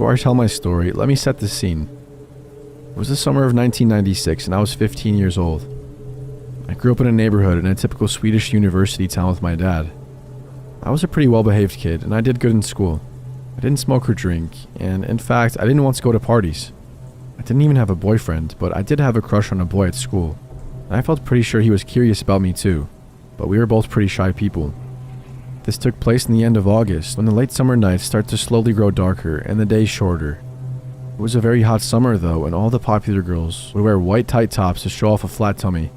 Before I tell my story, let me set the scene. It was the summer of 1996 and I was 15 years old. I grew up in a neighborhood in a typical Swedish university town with my dad. I was a pretty well-behaved kid and I did good in school. I didn't smoke or drink, and in fact, I didn't want to go to parties. I didn't even have a boyfriend, but I did have a crush on a boy at school. And I felt pretty sure he was curious about me too, but we were both pretty shy people. This took place in the end of August, when the late summer nights start to slowly grow darker and the days shorter. It was a very hot summer though, and all the popular girls would wear white tight tops to show off a flat tummy.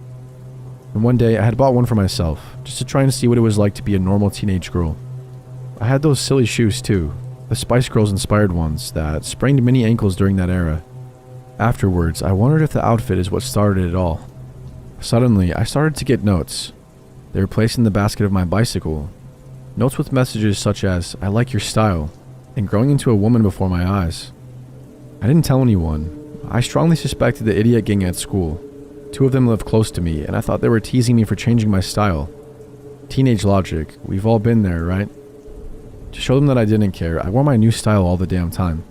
And one day I had bought one for myself, just to try and see what it was like to be a normal teenage girl. I had those silly shoes too, the Spice Girls inspired ones that sprained many ankles during that era. Afterwards, I wondered if the outfit is what started it all. Suddenly, I started to get notes. They were placed in the basket of my bicycle. Notes with messages such as, "I like your style," and growing into a woman before my eyes. I didn't tell anyone. I strongly suspected the idiot gang at school. 2 of them lived close to me, and I thought they were teasing me for changing my style. Teenage logic, we've all been there, right? To show them that I didn't care, I wore my new style all the damn time.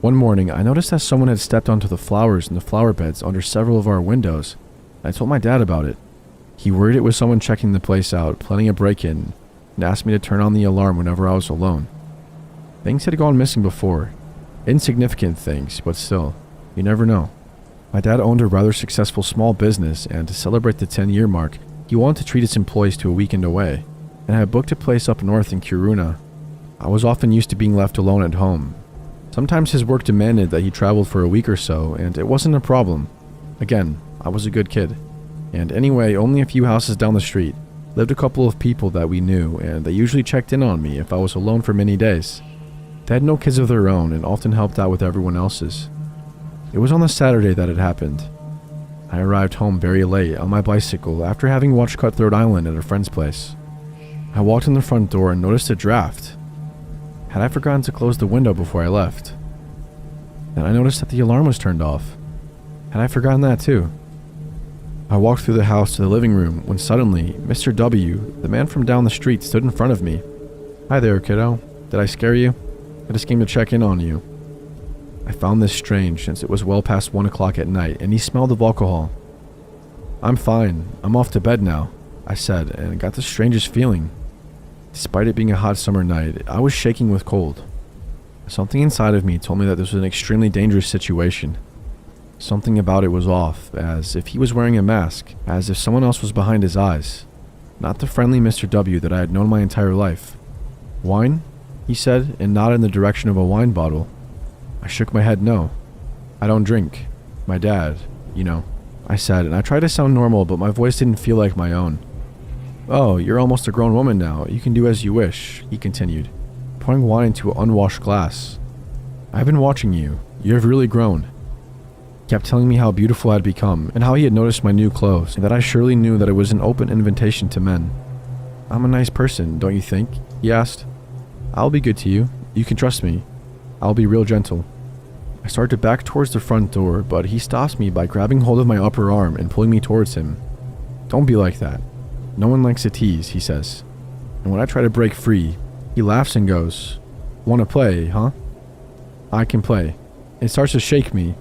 One morning, I noticed that someone had stepped onto the flowers in the flower beds under several of our windows. I told my dad about it. He worried it was someone checking the place out, planning a break-in, and asked me to turn on the alarm whenever I was alone. Things had gone missing before. Insignificant things, but still, you never know. My dad owned a rather successful small business, and to celebrate the 10-year mark, he wanted to treat its employees to a weekend away, and I had booked a place up north in Kiruna. I was often used to being left alone at home. Sometimes his work demanded that he traveled for a week or so, and it wasn't a problem. Again, I was a good kid. And anyway, only a few houses down the street lived a couple of people that we knew, and they usually checked in on me if I was alone for many days. They had no kids of their own and often helped out with everyone else's. It was on the Saturday that it happened. I arrived home very late on my bicycle after having watched Cutthroat Island at a friend's place. I walked in the front door and noticed a draft. Had I forgotten to close the window before I left? Then I noticed that the alarm was turned off. Had I forgotten that too? I walked through the house to the living room when suddenly, Mr. W., the man from down the street, stood in front of me. "Hi there, kiddo. Did I scare you? I just came to check in on you." I found this strange since it was well past 1 o'clock at night and he smelled of alcohol. "I'm fine. I'm off to bed now," I said, and got the strangest feeling. Despite it being a hot summer night, I was shaking with cold. Something inside of me told me that this was an extremely dangerous situation. Something about it was off, as if he was wearing a mask, as if someone else was behind his eyes. Not the friendly Mr. W. that I had known my entire life. "Wine?" he said, and nodded in the direction of a wine bottle. I shook my head no. "I don't drink. My dad, you know," I said, and I tried to sound normal, but my voice didn't feel like my own. "Oh, you're almost a grown woman now. You can do as you wish," he continued, pouring wine into an unwashed glass. "I've been watching you. You have really grown." He kept telling me how beautiful I'd become, and how he had noticed my new clothes, and that I surely knew that it was an open invitation to men. "I'm a nice person, don't you think?" he asked. "I'll be good to you. You can trust me. I'll be real gentle." I started to back towards the front door, but he stops me by grabbing hold of my upper arm and pulling me towards him. "Don't be like that. No one likes a tease," he says. And when I try to break free, he laughs and goes, "Wanna play, huh?" I can play. It starts to shake me.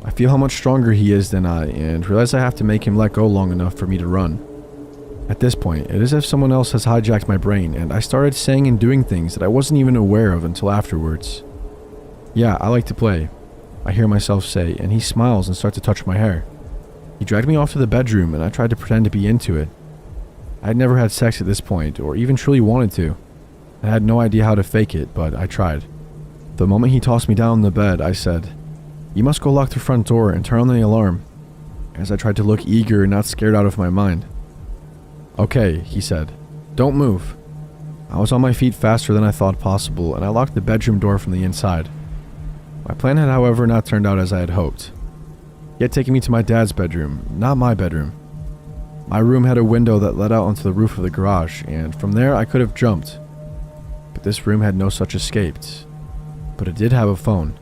I feel how much stronger he is than I, and realize I have to make him let go long enough for me to run. At this point, it is as if someone else has hijacked my brain, and I started saying and doing things that I wasn't even aware of until afterwards. "Yeah, I like to play," I hear myself say, and he smiles and starts to touch my hair. He dragged me off to the bedroom, and I tried to pretend to be into it. I had never had sex at this point, or even truly wanted to. I had no idea how to fake it, but I tried. The moment he tossed me down on the bed, I said, "You must go lock the front door and turn on the alarm," as I tried to look eager and not scared out of my mind. "Okay," he said. "Don't move." I was on my feet faster than I thought possible, and I locked the bedroom door from the inside. My plan had, however, not turned out as I had hoped. He had taken me to my dad's bedroom, not my bedroom. My room had a window that led out onto the roof of the garage, and from there I could have jumped. But this room had no such escape. But it did have a phone.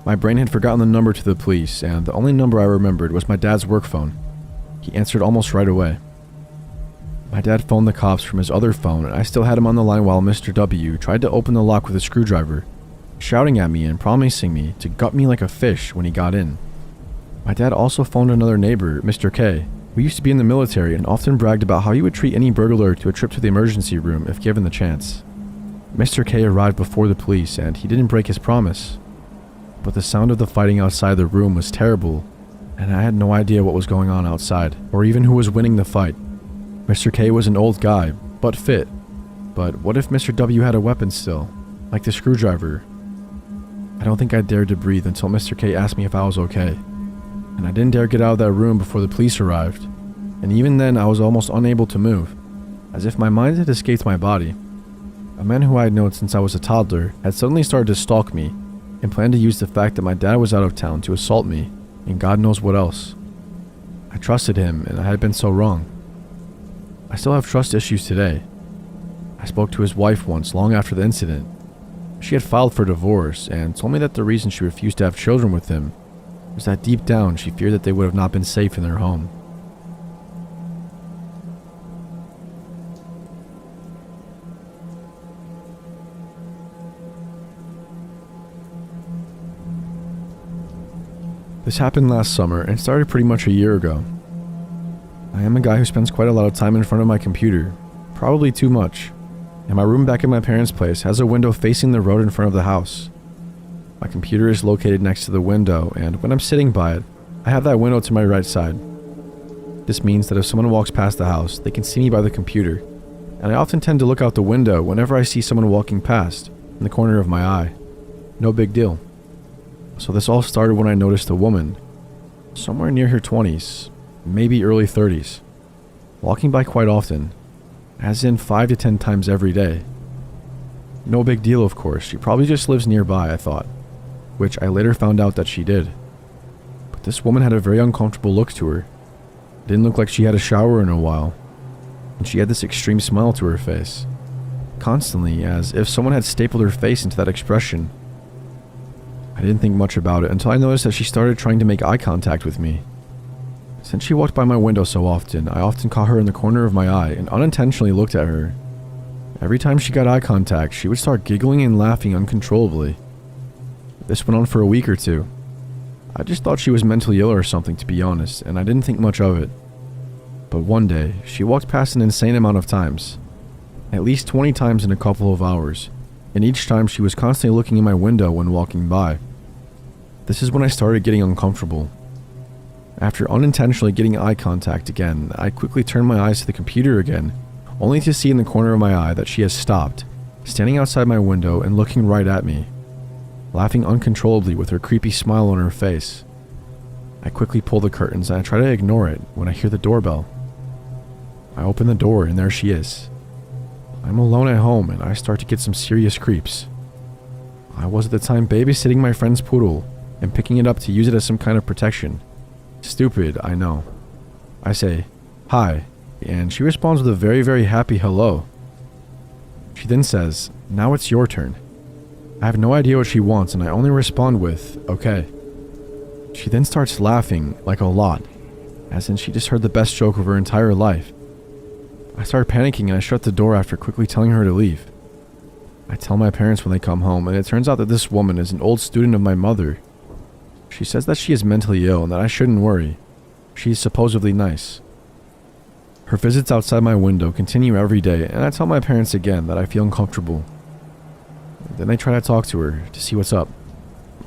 My brain had forgotten the number to the police, and the only number I remembered was my dad's work phone. He answered almost right away. My dad phoned the cops from his other phone, and I still had him on the line while Mr. W. tried to open the lock with a screwdriver. shouting at me and promising me to gut me like a fish when he got in. My dad also phoned another neighbor, Mr. K, who used to be in the military and often bragged about how he would treat any burglar to a trip to the emergency room if given the chance. Mr. K arrived before the police and he didn't break his promise. But the sound of the fighting outside the room was terrible, and I had no idea what was going on outside, or even who was winning the fight. Mr. K was an old guy, but fit. But what if Mr. W had a weapon still, like the screwdriver? I don't think I dared to breathe until Mr. K asked me if I was okay. And I didn't dare get out of that room before the police arrived. And even then I was almost unable to move, as if my mind had escaped my body. A man who I had known since I was a toddler had suddenly started to stalk me, and planned to use the fact that my dad was out of town to assault me, and God knows what else. I trusted him, and I had been so wrong. I still have trust issues today. I spoke to his wife once, long after the incident. She had filed for divorce, and told me that the reason she refused to have children with him was that deep down she feared that they would have not been safe in their home. This happened last summer and started pretty much a year ago. I am a guy who spends quite a lot of time in front of my computer, probably too much, and my room back at my parents' place has a window facing the road in front of the house. My computer is located next to the window, and when I'm sitting by it, I have that window to my right side. This means that if someone walks past the house, they can see me by the computer, and I often tend to look out the window whenever I see someone walking past, in the corner of my eye. No big deal. So this all started when I noticed a woman, somewhere near her 20s, maybe early 30s, walking by quite often, as in 5 to 10 times every day. No big deal, of course, she probably just lives nearby, I thought, which I later found out that she did. But this woman had a very uncomfortable look to her. It didn't look like she had a shower in a while, and she had this extreme smile to her face, constantly, as if someone had stapled her face into that expression. I didn't think much about it until I noticed that she started trying to make eye contact with me. Since she walked by my window so often, I often caught her in the corner of my eye and unintentionally looked at her. Every time she got eye contact, she would start giggling and laughing uncontrollably. This went on for a week or two. I just thought she was mentally ill or something, to be honest, and I didn't think much of it. But one day, she walked past an insane amount of times. At least 20 times in a couple of hours, and each time she was constantly looking in my window when walking by. This is when I started getting uncomfortable. After unintentionally getting eye contact again, I quickly turned my eyes to the computer again, only to see in the corner of my eye that she has stopped, standing outside my window and looking right at me, laughing uncontrollably with her creepy smile on her face. I quickly pull the curtains and I try to ignore it when I hear the doorbell. I open the door and there she is. I'm alone at home and I start to get some serious creeps. I was at the time babysitting my friend's poodle and picking it up to use it as some kind of protection. Stupid, I know. I say, "Hi," and she responds with a very, very happy hello. She then says, "Now it's your turn." I have no idea what she wants and I only respond with, "Okay." She then starts laughing, like a lot, as in she just heard the best joke of her entire life. I start panicking and I shut the door after quickly telling her to leave. I tell my parents when they come home, and it turns out that this woman is an old student of my mother. She says that she is mentally ill and that I shouldn't worry. She is supposedly nice. Her visits outside my window continue every day, and I tell my parents again that I feel uncomfortable. Then they try to talk to her to see what's up.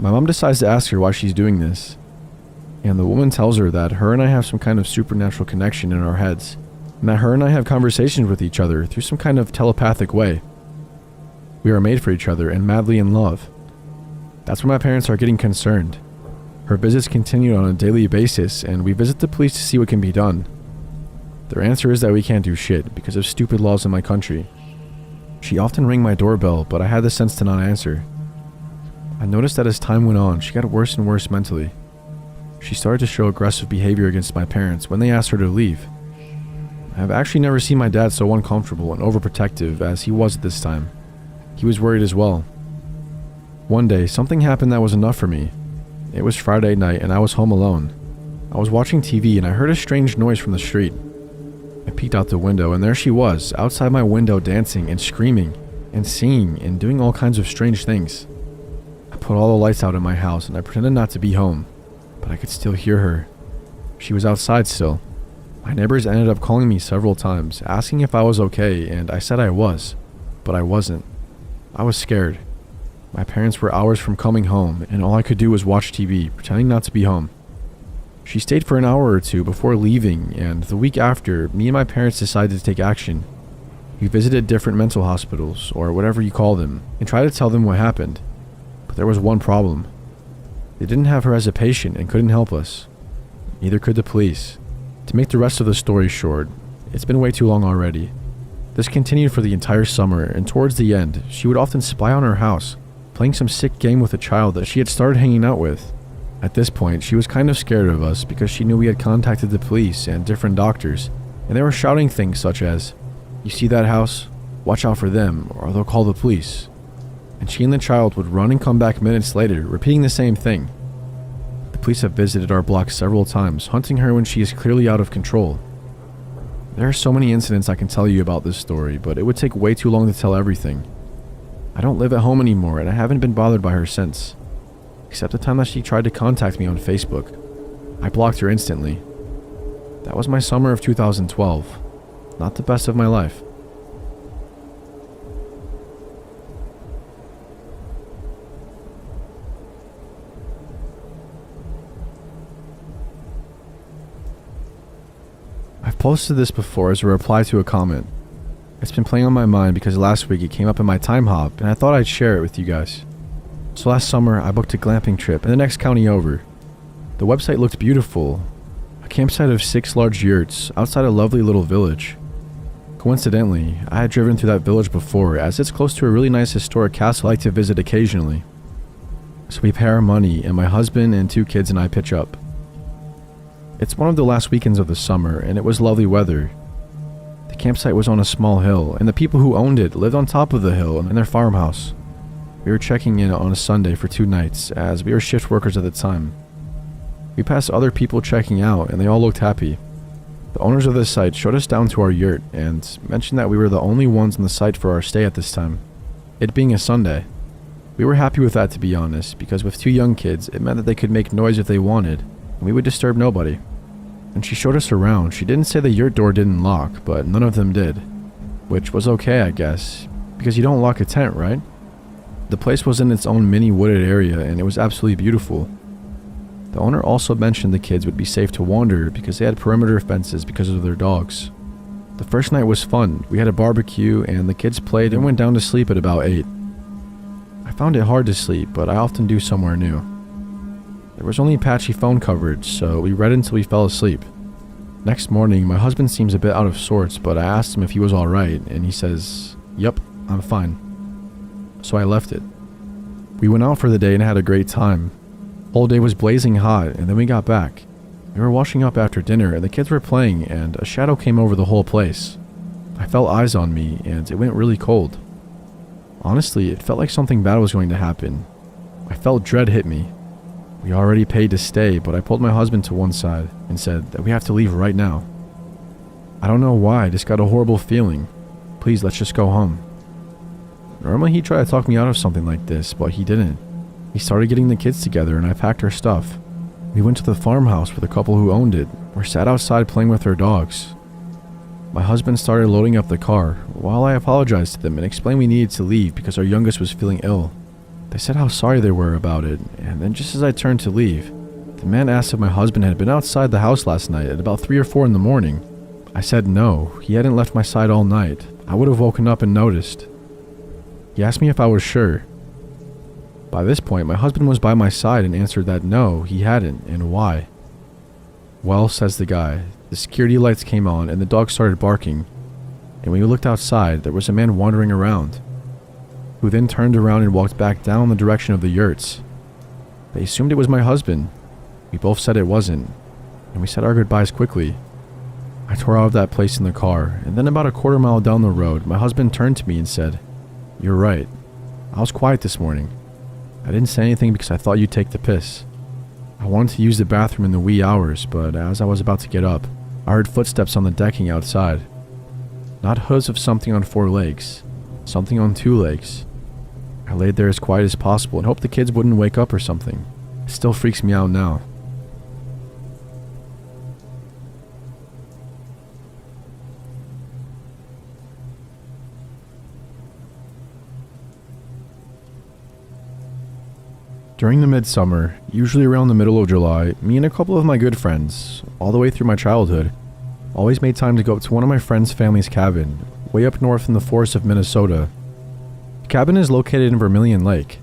My mom decides to ask her why she's doing this, and the woman tells her that her and I have some kind of supernatural connection in our heads, and that her and I have conversations with each other through some kind of telepathic way. We are made for each other and madly in love. That's when my parents are getting concerned. Her visits continue on a daily basis, and we visit the police to see what can be done. Their answer is that we can't do shit because of stupid laws in my country. She often rang my doorbell, but I had the sense to not answer. I noticed that as time went on, she got worse and worse mentally. She started to show aggressive behavior against my parents when they asked her to leave. I have actually never seen my dad so uncomfortable and overprotective as he was at this time. He was worried as well. One day, something happened that was enough for me. It was Friday night and I was home alone. I was watching TV and I heard a strange noise from the street. I peeked out the window and there she was, outside my window dancing and screaming and singing and doing all kinds of strange things. put all the lights out in my house and I pretended not to be home, but I could still hear her. She was outside still. My neighbors ended up calling me several times, asking if I was okay, and I said I was, but I wasn't. I was scared. My parents were hours from coming home, and all I could do was watch TV, pretending not to be home. She stayed for an hour or two before leaving, and the week after, me and my parents decided to take action. We visited different mental hospitals, or whatever you call them, and tried to tell them what happened. But there was one problem. They didn't have her as a patient and couldn't help us. Neither could the police. To make the rest of the story short, it's been way too long already. This continued for the entire summer, and towards the end, she would often spy on our house, playing some sick game with a child that she had started hanging out with. At this point, she was kind of scared of us because she knew we had contacted the police and different doctors, and they were shouting things such as, "You see that house? Watch out for them, or they'll call the police." And she and the child would run and come back minutes later, repeating the same thing. The police have visited our block several times, hunting her when she is clearly out of control. There are so many incidents I can tell you about this story, but it would take way too long to tell everything. I don't live at home anymore, and I haven't been bothered by her since. Except the time that she tried to contact me on Facebook. I blocked her instantly. That was my summer of 2012. Not the best of my life. I've posted this before as a reply to a comment. It's been playing on my mind because last week it came up in my time hop and I thought I'd share it with you guys. So last summer I booked a glamping trip in the next county over. The website looked beautiful. A campsite of 6 large yurts outside a lovely little village. Coincidentally, I had driven through that village before as it's close to a really nice historic castle I like to visit occasionally. So we pay our money and my husband and 2 kids and I pitch up. It's one of the last weekends of the summer and it was lovely weather. The campsite was on a small hill and the people who owned it lived on top of the hill in their farmhouse. We were checking in on a Sunday for 2 nights as we were shift workers at the time. We passed other people checking out and they all looked happy. The owners of the site showed us down to our yurt and mentioned that we were the only ones on the site for our stay at this time, it being a Sunday. We were happy with that, to be honest, because with 2 young kids it meant that they could make noise if they wanted and we would disturb nobody. And she showed us around. She didn't say the yurt door didn't lock, but none of them did, which was okay, I guess, because you don't lock a tent, right? The place was in its own mini wooded area and it was absolutely beautiful. The owner also mentioned the kids would be safe to wander because they had perimeter fences because of their dogs. The first night was fun. We had a barbecue and the kids played and went down to sleep at about 8. I found it hard to sleep, but I often do somewhere new. There was only patchy phone coverage, so we read until we fell asleep. Next morning, my husband seems a bit out of sorts, but I asked him if he was alright, and he says, "Yep, I'm fine." So I left it. We went out for the day and had a great time. The whole day was blazing hot, and then we got back. We were washing up after dinner, and the kids were playing, and a shadow came over the whole place. I felt eyes on me, and it went really cold. Honestly, it felt like something bad was going to happen. I felt dread hit me. We already paid to stay, but I pulled my husband to one side and said that we have to leave right now. I don't know why, I just got a horrible feeling. Please, let's just go home. Normally he'd try to talk me out of something like this, but he didn't. He started getting the kids together and I packed our stuff. We went to the farmhouse with the couple who owned it, or sat outside playing with their dogs. My husband started loading up the car, while I apologized to them and explained we needed to leave because our youngest was feeling ill. They said how sorry they were about it, and then just as I turned to leave, the man asked if my husband had been outside the house last night at about 3 or 4 in the morning. I said no, he hadn't left my side all night. I would have woken up and noticed. He asked me if I was sure. By this point, my husband was by my side and answered that no, he hadn't, and why. Well, says the guy, the security lights came on and the dog started barking, and when we looked outside, there was a man wandering around, who then turned around and walked back down the direction of the yurts. They assumed it was my husband. We both said it wasn't, and we said our goodbyes quickly. I tore out of that place in the car, and then about a quarter mile down the road, my husband turned to me and said, "You're right. I was quiet this morning. I didn't say anything because I thought you'd take the piss. I wanted to use the bathroom in the wee hours, but as I was about to get up, I heard footsteps on the decking outside. Not hooves of something on 4 legs, something on 2 legs. I laid there as quiet as possible and hoped the kids wouldn't wake up or something. It still freaks me out now. During the midsummer, usually around the middle of July, me and a couple of my good friends, all the way through my childhood, always made time to go up to one of my friend's family's cabin, way up north in the forests of Minnesota. The cabin is located in Vermilion Lake.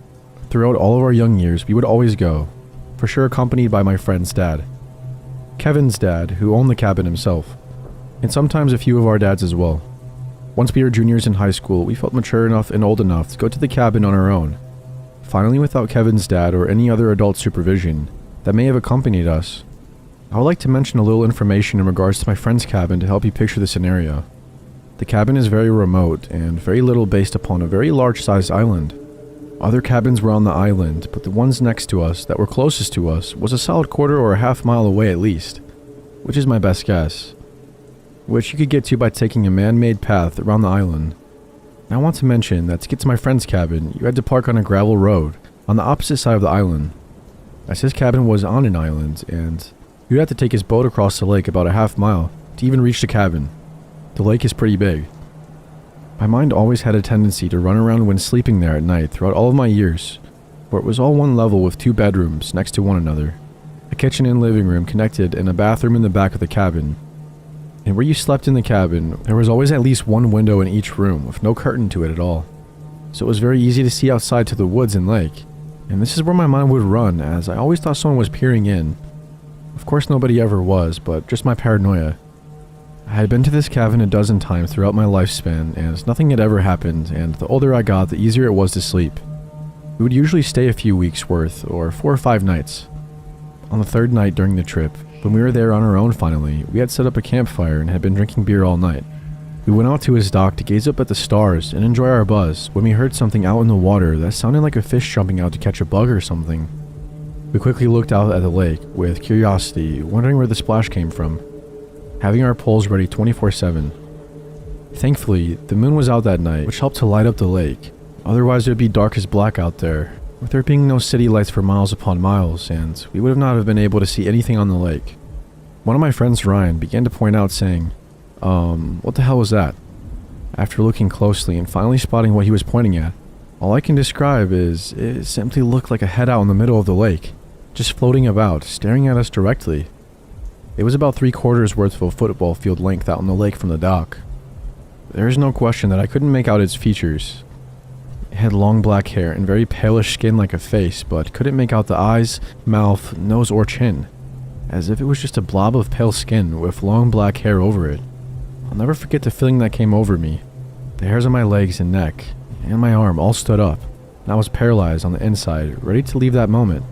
Throughout all of our young years, we would always go, for sure accompanied by my friend's dad. Kevin's dad, who owned the cabin himself, and sometimes a few of our dads as well. Once we were juniors in high school, we felt mature enough and old enough to go to the cabin on our own. Finally, without Kevin's dad or any other adult supervision that may have accompanied us. I would like to mention a little information in regards to my friend's cabin to help you picture the scenario. The cabin is very remote and very little based upon a very large-sized island. Other cabins were on the island, but the ones next to us that were closest to us was a solid quarter or a half mile away at least, which is my best guess, which you could get to by taking a man-made path around the island. I want to mention that to get to my friend's cabin, you had to park on a gravel road on the opposite side of the island, as his cabin was on an island, and you'd have to take his boat across the lake about a half mile to even reach the cabin. The lake is pretty big. My mind always had a tendency to run around when sleeping there at night throughout all of my years, for it was all one level with 2 bedrooms next to one another, a kitchen and living room connected and a bathroom in the back of the cabin. And where you slept in the cabin, there was always at least one window in each room with no curtain to it at all. So it was very easy to see outside to the woods and lake. And this is where my mind would run, as I always thought someone was peering in. Of course nobody ever was, but just my paranoia. I had been to this cabin a dozen times throughout my lifespan, and nothing had ever happened, and the older I got, the easier it was to sleep. We would usually stay a few weeks worth, or 4 or 5 nights. On the 3rd night during the trip, when we were there on our own finally, we had set up a campfire and had been drinking beer all night. We went out to his dock to gaze up at the stars and enjoy our buzz when we heard something out in the water that sounded like a fish jumping out to catch a bug or something. We quickly looked out at the lake with curiosity, wondering where the splash came from, having our poles ready 24/7. Thankfully, the moon was out that night, which helped to light up the lake. Otherwise it would be dark as black out there, with there being no city lights for miles upon miles, and we would not have been able to see anything on the lake. One of my friends, Ryan, began to point out saying, what the hell was that? After looking closely and finally spotting what he was pointing at, all I can describe is it simply looked like a head out in the middle of the lake, just floating about, staring at us directly. It was about 3/4 worth of a football field length out in the lake from the dock. There is no question that I couldn't make out its features. It had long black hair and very palish skin like a face, but couldn't make out the eyes, mouth, nose, or chin, as if it was just a blob of pale skin with long black hair over it. I'll never forget the feeling that came over me. The hairs on my legs and neck, and my arm all stood up, and I was paralyzed on the inside, ready to leave that moment.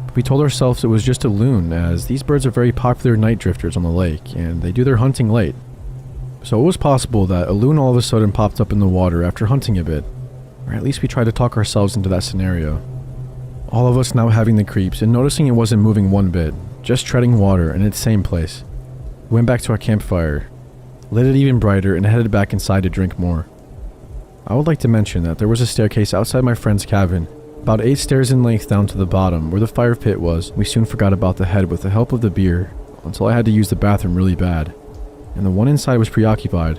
But we told ourselves it was just a loon, as these birds are very popular night drifters on the lake, and they do their hunting late. So it was possible that a loon all of a sudden popped up in the water after hunting a bit, or at least we tried to talk ourselves into that scenario. All of us now having the creeps and noticing it wasn't moving one bit, just treading water in its same place. We went back to our campfire, lit it even brighter, and headed back inside to drink more. I would like to mention that there was a staircase outside my friend's cabin, about 8 stairs in length down to the bottom where the fire pit was. We soon forgot about the head with the help of the beer, until I had to use the bathroom really bad, and the one inside was preoccupied.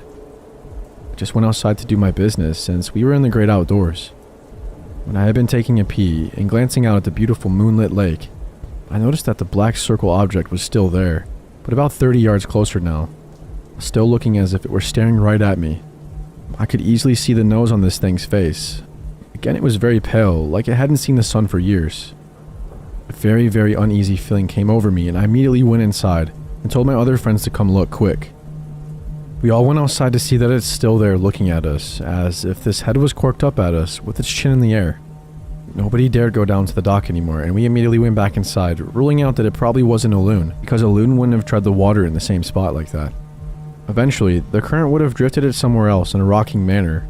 I just went outside to do my business since we were in the great outdoors. When I had been taking a pee and glancing out at the beautiful moonlit lake, I noticed that the black circle object was still there, but about 30 yards closer now, still looking as if it were staring right at me. I could easily see the nose on this thing's face. Again, it was very pale, like it hadn't seen the sun for years. A very, very uneasy feeling came over me, and I immediately went inside and told my other friends to come look quick. We all went outside to see that it's still there looking at us, as if this head was corked up at us with its chin in the air. Nobody dared go down to the dock anymore, and we immediately went back inside, ruling out that it probably wasn't a loon, because a loon wouldn't have tread the water in the same spot like that. Eventually, the current would have drifted it somewhere else in a rocking manner.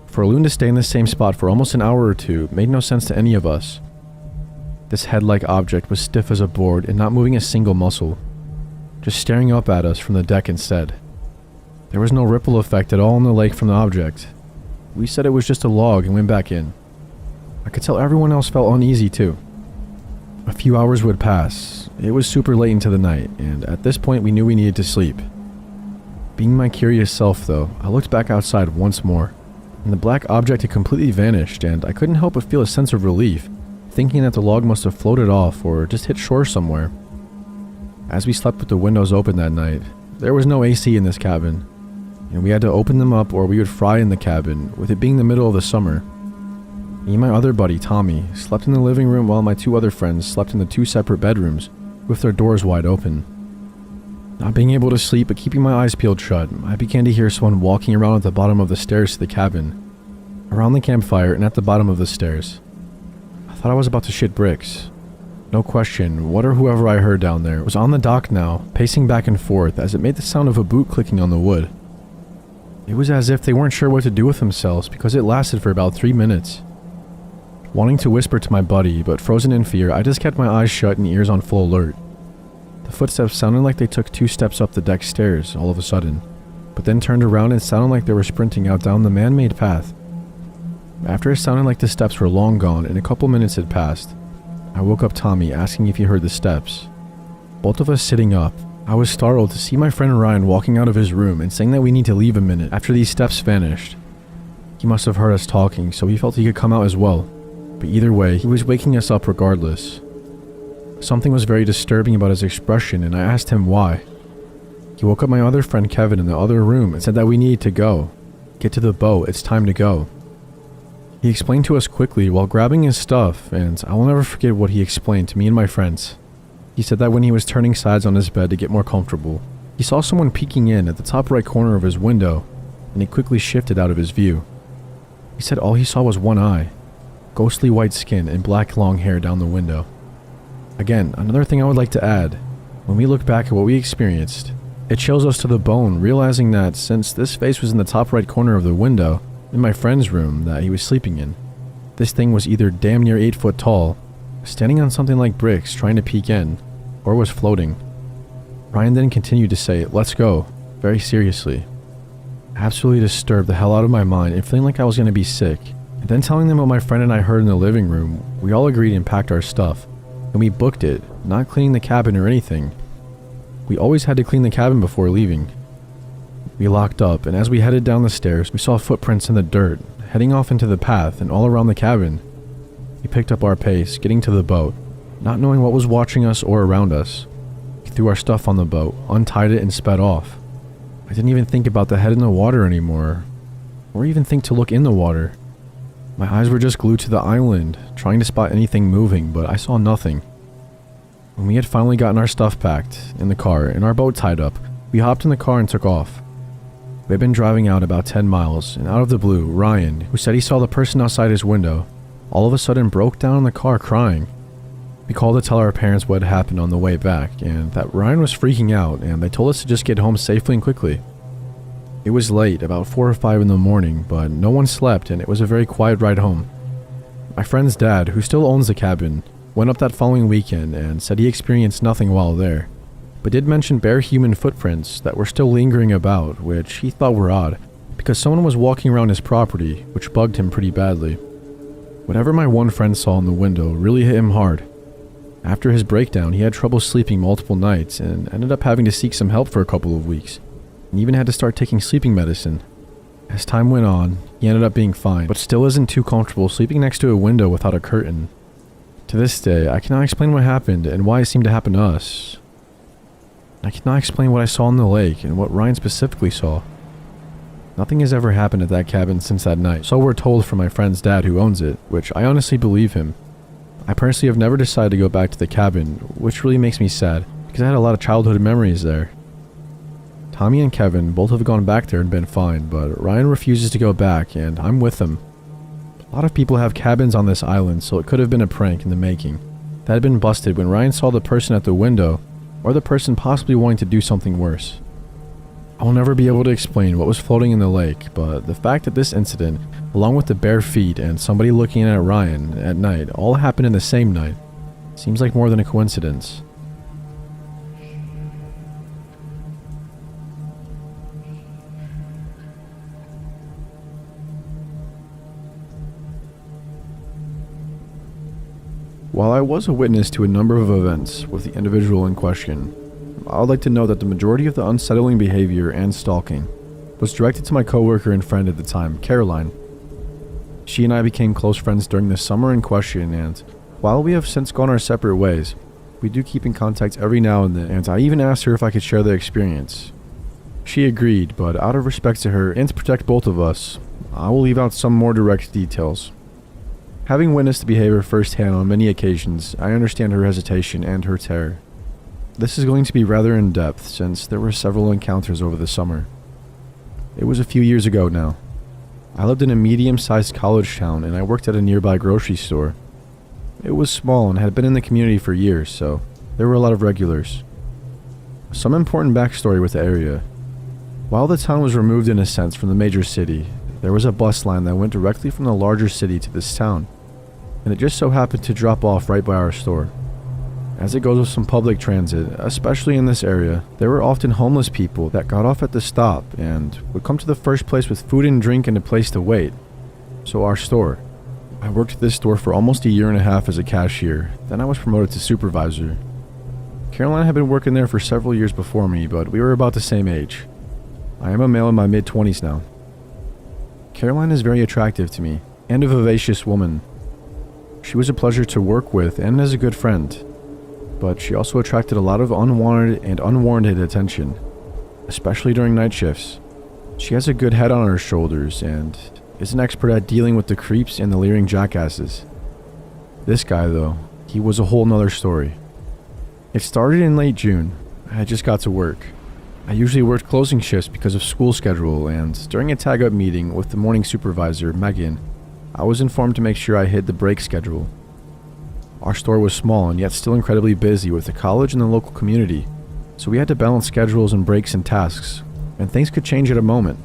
For a loon to stay in the same spot for almost an hour or two made no sense to any of us. This head-like object was stiff as a board and not moving a single muscle, just staring up at us from the deck instead. There was no ripple effect at all in the lake from the object. We said it was just a log and went back in. I could tell everyone else felt uneasy too. A few hours would pass. It was super late into the night, and at this point we knew we needed to sleep. Being my curious self though, I looked back outside once more, and the black object had completely vanished, and I couldn't help but feel a sense of relief, thinking that the log must have floated off or just hit shore somewhere. As we slept with the windows open that night, there was no AC in this cabin, and we had to open them up or we would fry in the cabin, with it being the middle of the summer. Me and my other buddy, Tommy, slept in the living room while my two other friends slept in the two separate bedrooms, with their doors wide open. Not being able to sleep but keeping my eyes peeled shut, I began to hear someone walking around at the bottom of the stairs to the cabin, around the campfire and at the bottom of the stairs. I thought I was about to shit bricks. No question, what or whoever I heard down there was on the dock now, pacing back and forth as it made the sound of a boot clicking on the wood. It was as if they weren't sure what to do with themselves because it lasted for about 3 minutes. Wanting to whisper to my buddy, but frozen in fear, I just kept my eyes shut and ears on full alert. The footsteps sounded like they took 2 steps up the deck stairs all of a sudden, but then turned around and sounded like they were sprinting out down the man-made path. After it sounded like the steps were long gone and a couple minutes had passed, I woke up Tommy asking if he heard the steps. Both of us sitting up, I was startled to see my friend Ryan walking out of his room and saying that we need to leave a minute after these steps vanished. He must have heard us talking, so he felt he could come out as well. But either way, he was waking us up regardless. Something was very disturbing about his expression, and I asked him why. He woke up my other friend Kevin in the other room and said that we needed to go. Get to the boat, it's time to go. He explained to us quickly while grabbing his stuff, and I will never forget what he explained to me and my friends. He said that when he was turning sides on his bed to get more comfortable, he saw someone peeking in at the top right corner of his window, and he quickly shifted out of his view. He said all he saw was one eye, ghostly white skin and black long hair down the window. Again, another thing I would like to add, when we look back at what we experienced, it chills us to the bone realizing that since this face was in the top right corner of the window in my friend's room that he was sleeping in, this thing was either damn near 8 foot tall, standing on something like bricks trying to peek in, or was floating. Ryan then continued to say, "Let's go," very seriously. Absolutely disturbed the hell out of my mind and feeling like I was going to be sick. And then telling them what my friend and I heard in the living room, we all agreed and packed our stuff. And we booked it, not cleaning the cabin or anything. We always had to clean the cabin before leaving. We locked up, and as we headed down the stairs, we saw footprints in the dirt, heading off into the path and all around the cabin. We picked up our pace, getting to the boat, not knowing what was watching us or around us. We threw our stuff on the boat, untied it, and sped off. I didn't even think about the head in the water anymore, or even think to look in the water. My eyes were just glued to the island, trying to spot anything moving, but I saw nothing. When we had finally gotten our stuff packed, in the car, and our boat tied up, we hopped in the car and took off. We had been driving out about 10 miles, and out of the blue, Ryan, who said he saw the person outside his window, all of a sudden broke down in the car crying. We called to tell our parents what had happened on the way back, and that Ryan was freaking out, and they told us to just get home safely and quickly. It was late, about 4 or 5 in the morning, but no one slept and it was a very quiet ride home. My friend's dad, who still owns the cabin, went up that following weekend and said he experienced nothing while there, but did mention bare human footprints that were still lingering about, which he thought were odd, because someone was walking around his property, which bugged him pretty badly. Whatever my one friend saw in the window really hit him hard. After his breakdown, he had trouble sleeping multiple nights and ended up having to seek some help for a couple of weeks. And even had to start taking sleeping medicine. As time went on, he ended up being fine, but still isn't too comfortable sleeping next to a window without a curtain. To this day, I cannot explain what happened and why it seemed to happen to us. I cannot explain what I saw in the lake and what Ryan specifically saw. Nothing has ever happened at that cabin since that night, so we're told from my friend's dad who owns it, which I honestly believe him. I personally have never decided to go back to the cabin, which really makes me sad, because I had a lot of childhood memories there. Tommy and Kevin both have gone back there and been fine, but Ryan refuses to go back, and I'm with him. A lot of people have cabins on this island, so it could have been a prank in the making. That had been busted when Ryan saw the person at the window, or the person possibly wanting to do something worse. I will never be able to explain what was floating in the lake, but the fact that this incident, along with the bare feet and somebody looking at Ryan at night, all happened in the same night, seems like more than a coincidence. While I was a witness to a number of events with the individual in question, I would like to note that the majority of the unsettling behavior and stalking was directed to my coworker and friend at the time, Caroline. She and I became close friends during the summer in question, and while we have since gone our separate ways, we do keep in contact every now and then, and I even asked her if I could share the experience. She agreed, but out of respect to her and to protect both of us, I will leave out some more direct details. Having witnessed the behavior firsthand on many occasions, I understand her hesitation and her terror. This is going to be rather in-depth since there were several encounters over the summer. It was a few years ago now. I lived in a medium-sized college town and I worked at a nearby grocery store. It was small and had been in the community for years, so there were a lot of regulars. Some important backstory with the area. While the town was removed in a sense from the major city, there was a bus line that went directly from the larger city to this town, and it just so happened to drop off right by our store. As it goes with some public transit, especially in this area, there were often homeless people that got off at the stop and would come to the first place with food and drink and a place to wait. So our store. I worked at this store for almost a year and a half as a cashier, then I was promoted to supervisor. Caroline had been working there for several years before me, but we were about the same age. I am a male in my mid-20s now. Caroline is very attractive to me, and a vivacious woman. She was a pleasure to work with and as a good friend, but she also attracted a lot of unwanted and unwarranted attention, especially during night shifts. She has a good head on her shoulders and is an expert at dealing with the creeps and the leering jackasses. This guy, though, he was a whole nother story. It started in late June. I just got to work. I usually worked closing shifts because of school schedule, and during a tag-up meeting with the morning supervisor, Megan, I was informed to make sure I hit the break schedule. Our store was small and yet still incredibly busy with the college and the local community, so we had to balance schedules and breaks and tasks, and things could change at a moment.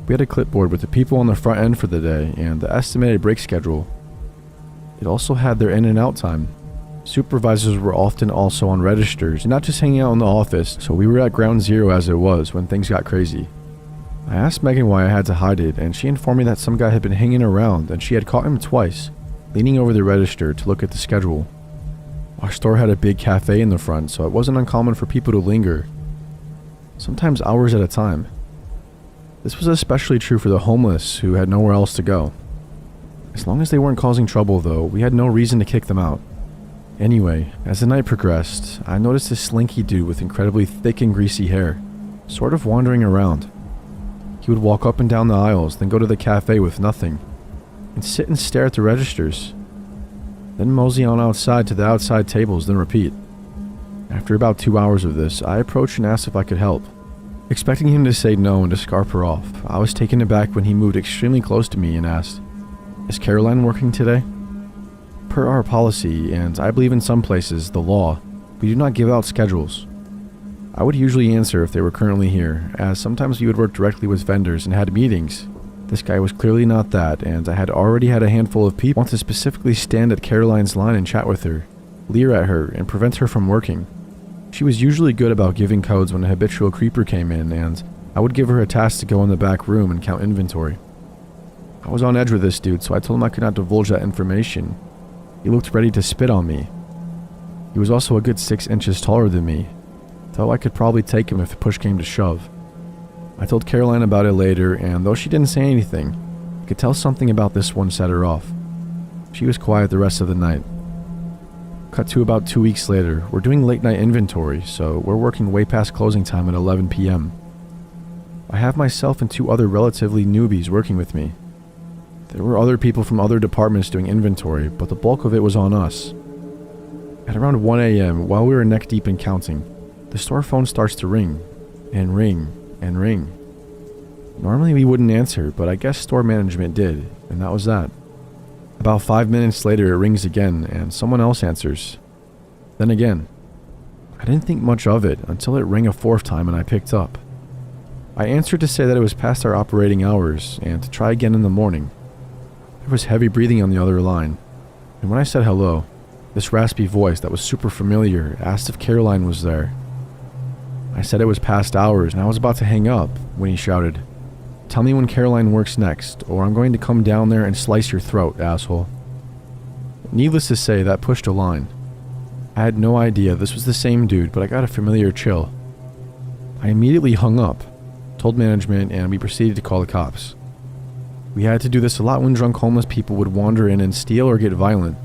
We had a clipboard with the people on the front end for the day and the estimated break schedule. It also had their in and out time. Supervisors were often also on registers and not just hanging out in the office, so we were at ground zero as it was when things got crazy. I asked Megan why I had to hide it, and she informed me that some guy had been hanging around and she had caught him twice, leaning over the register to look at the schedule. Our store had a big cafe in the front, so it wasn't uncommon for people to linger, sometimes hours at a time. This was especially true for the homeless who had nowhere else to go. As long as they weren't causing trouble, though, we had no reason to kick them out. Anyway, as the night progressed, I noticed this slinky dude with incredibly thick and greasy hair, sort of wandering around. He would walk up and down the aisles, then go to the cafe with nothing, and sit and stare at the registers. Then mosey on outside to the outside tables, then repeat. After about 2 hours of this, I approached and asked if I could help. Expecting him to say no and to scarf her off, I was taken aback when he moved extremely close to me and asked, "Is Caroline working today?" Per our policy, and I believe in some places, the law, we do not give out schedules. I would usually answer if they were currently here, as sometimes we would work directly with vendors and had meetings. This guy was clearly not that, and I had already had a handful of people want to specifically stand at Caroline's line and chat with her, leer at her, and prevent her from working. She was usually good about giving codes when a habitual creeper came in, and I would give her a task to go in the back room and count inventory. I was on edge with this dude, so I told him I could not divulge that information. He looked ready to spit on me. He was also a good 6 inches taller than me, though I could probably take him if the push came to shove. I told Caroline about it later, and though she didn't say anything, I could tell something about this one set her off. She was quiet the rest of the night. Cut to about 2 weeks later, we're doing late night inventory, so we're working way past closing time at 11 p.m. I have myself and 2 other relatively newbies working with me. There were other people from other departments doing inventory, but the bulk of it was on us. At around 1 a.m., while we were neck deep in counting, the store phone starts to ring, and ring, and ring. Normally we wouldn't answer, but I guess store management did, and that was that. About 5 minutes later it rings again, and someone else answers. Then again. I didn't think much of it until it rang a 4th time and I picked up. I answered to say that it was past our operating hours, and to try again in the morning. There was heavy breathing on the other line, and when I said hello, this raspy voice that was super familiar asked if Caroline was there. I said it was past hours and I was about to hang up when he shouted, "Tell me when Caroline works next, or I'm going to come down there and slice your throat, asshole." Needless to say, that pushed a line. I had no idea this was the same dude, but I got a familiar chill. I immediately hung up, told management, and we proceeded to call the cops. We had to do this a lot when drunk homeless people would wander in and steal or get violent.